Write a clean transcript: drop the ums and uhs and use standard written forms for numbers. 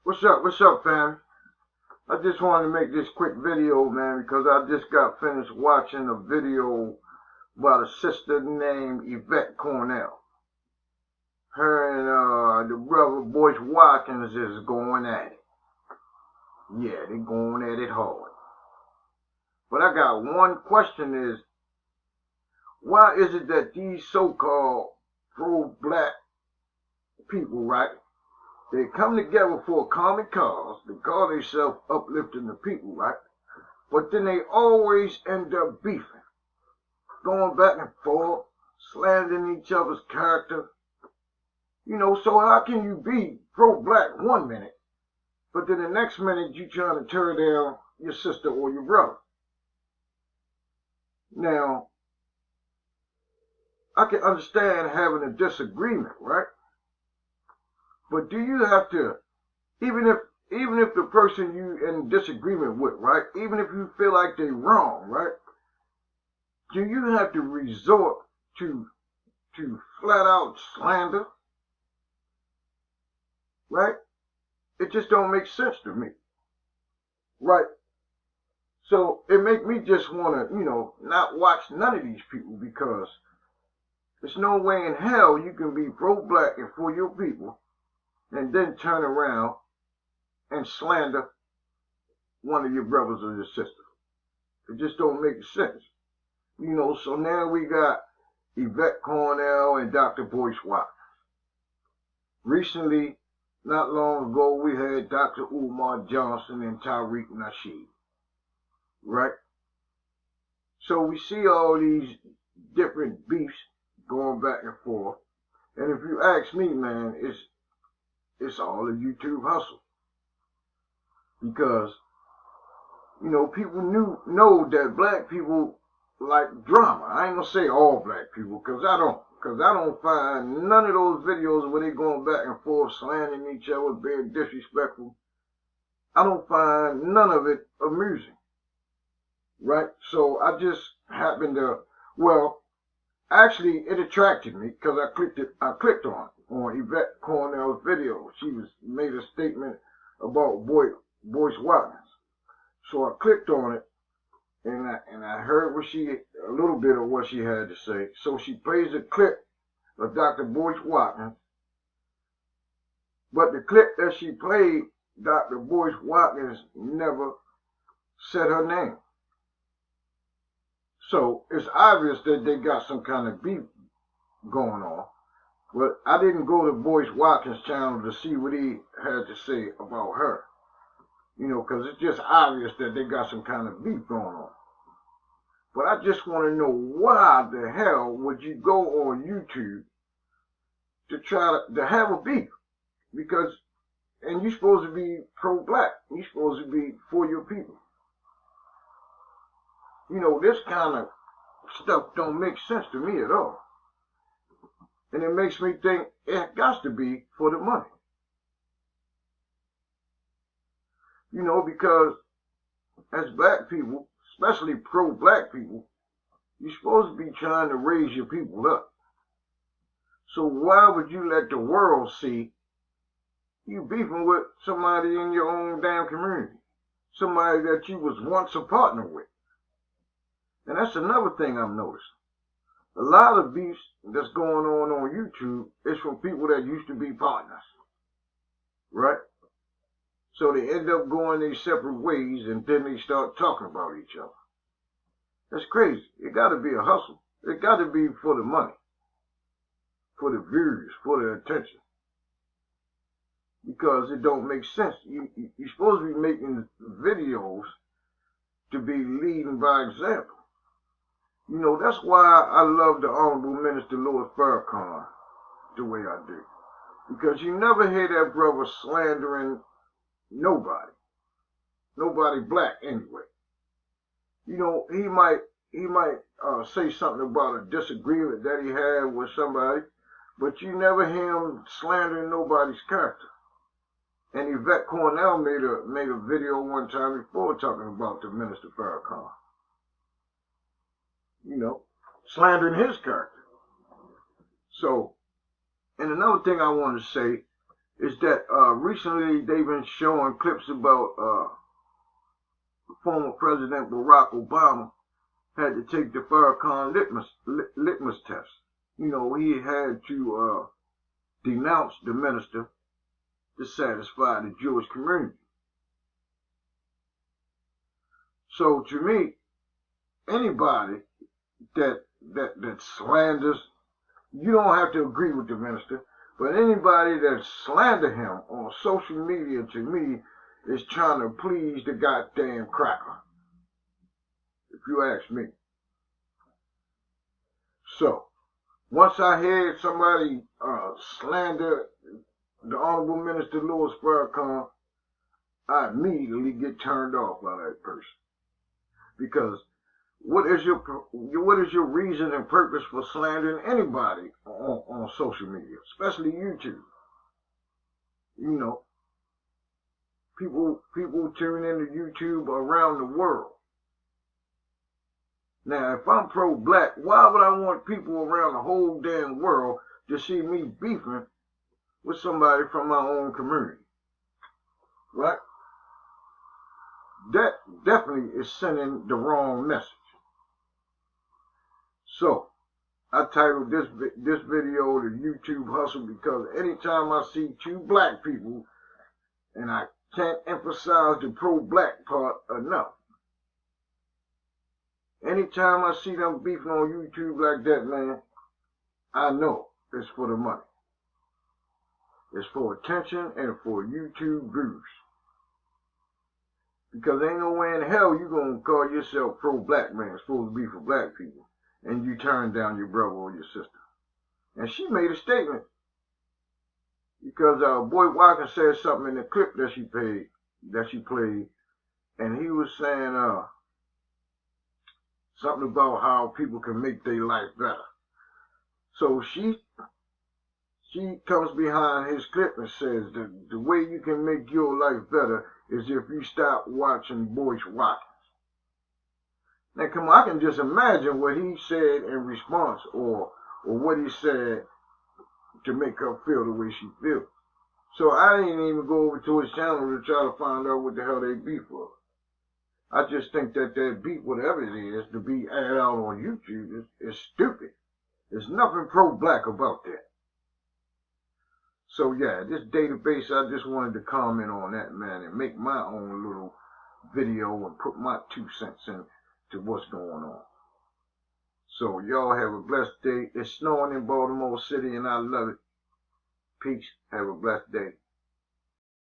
What's up, fam? I just wanted to make this quick video, man, because I just got finished watching a video about a sister named Yvette Cornell. Her and the brother Boyce Watkins is going at it. Yeah, they going at it hard. But I got one question is, why is it that these so-called pro-black people, right? They come together for a common cause. They call themselves uplifting the people, right? But then they always end up beefing, going back and forth, slandering each other's character. So how can you be pro-black one minute, but then the next minute you trying to tear down your sister or your brother? Now, I can understand having a disagreement, right? But do you have to, even if the person you in disagreement with, right, even if you feel like they're wrong, right, do you have to resort to flat out slander? Right? It just don't make sense to me. Right? So it make me just wanna, not watch none of these people, because there's no way in hell you can be pro-black and for your people and then turn around and slander one of your brothers or your sisters. It just don't make sense. So now we got Yvette Cornell and Dr. Boyce Watkins. Recently, not long ago, we had Dr. Umar Johnson and Tariq Nasheed. Right? So we see all these different beefs going back and forth. And if you ask me, man, it's all a YouTube hustle. Because, people know that black people like drama. I ain't gonna say all black people, because I don't find none of those videos where they going back and forth, slandering each other, being disrespectful. I don't find none of it amusing. Right? So I just happened to, actually it attracted me because I clicked on Yvette Cornell's video. She made a statement about Boyce Watkins. So I clicked on it, and I heard a little bit of what she had to say. So she plays a clip of Dr. Boyce Watkins, but the clip that she played, Dr. Boyce Watkins never said her name. So it's obvious that they got some kind of beef going on. But I didn't go to Boyce Watkins' channel to see what he had to say about her. Because it's just obvious that they got some kind of beef going on. But I just want to know, why the hell would you go on YouTube to try to have a beef? Because, and you're supposed to be pro-black. You're supposed to be for your people. This kind of stuff don't make sense to me at all. And it makes me think it got to be for the money. Because as black people, especially pro-black people, you're supposed to be trying to raise your people up. So why would you let the world see you beefing with somebody in your own damn community? Somebody that you was once a partner with. And that's another thing I've noticed. A lot of beefs that's going on YouTube is from people that used to be partners. Right? So they end up going their separate ways, and then they start talking about each other. That's crazy. It got to be a hustle. It got to be for the money, for the views, for the attention. Because it don't make sense. You're supposed to be making videos to be leading by example. That's why I love the Honorable Minister Louis Farrakhan the way I do. Because you never hear that brother slandering nobody. Nobody black anyway. He might say something about a disagreement that he had with somebody, but you never hear him slandering nobody's character. And Yvette Cornell made a video one time before talking about the Minister Farrakhan. Slandering his character. So, and another thing I want to say is that recently they've been showing clips about former President Barack Obama had to take the Farrakhan litmus test. You know, he had to denounce the minister to satisfy the Jewish community. So to me, anybody that slanders, you don't have to agree with the minister, but anybody that slander him on social media, to me, is trying to please the goddamn cracker, if you ask me. So, once I heard somebody slander the Honorable Minister Louis Farrakhan, I immediately get turned off by that person. Because what is your reason and purpose for slandering anybody on social media, especially YouTube? You know, people tune into YouTube around the world. Now, if I'm pro-black, why would I want people around the whole damn world to see me beefing with somebody from my own community? Right? That definitely is sending the wrong message. So, I titled this video the YouTube Hustle because anytime I see two black people, and I can't emphasize the pro-black part enough, anytime I see them beefing on YouTube like that, man, I know it's for the money. It's for attention and for YouTube views. Because ain't no way in hell you gonna call yourself pro-black, man. It's supposed to be for black people. And you turn down your brother or your sister. And she made a statement. Because Boy Watkins said something in the clip that she played. And he was saying something about how people can make their life better. So she comes behind his clip and says that the way you can make your life better is if you stop watching BOYCE Watkins. Now come on, I can just imagine what he said in response or what he said to make her feel the way she feels. So I didn't even go over to his channel to try to find out what the hell they beef for. I just think that beef, whatever it is, to be aired out on YouTube is stupid. There's nothing pro-black about that. So yeah, this database, I just wanted to comment on that, man, and make my own little video and put my 2 cents in to what's going on. So y'all have a blessed day. It's snowing in Baltimore City and I love it. Peace. Have a blessed day.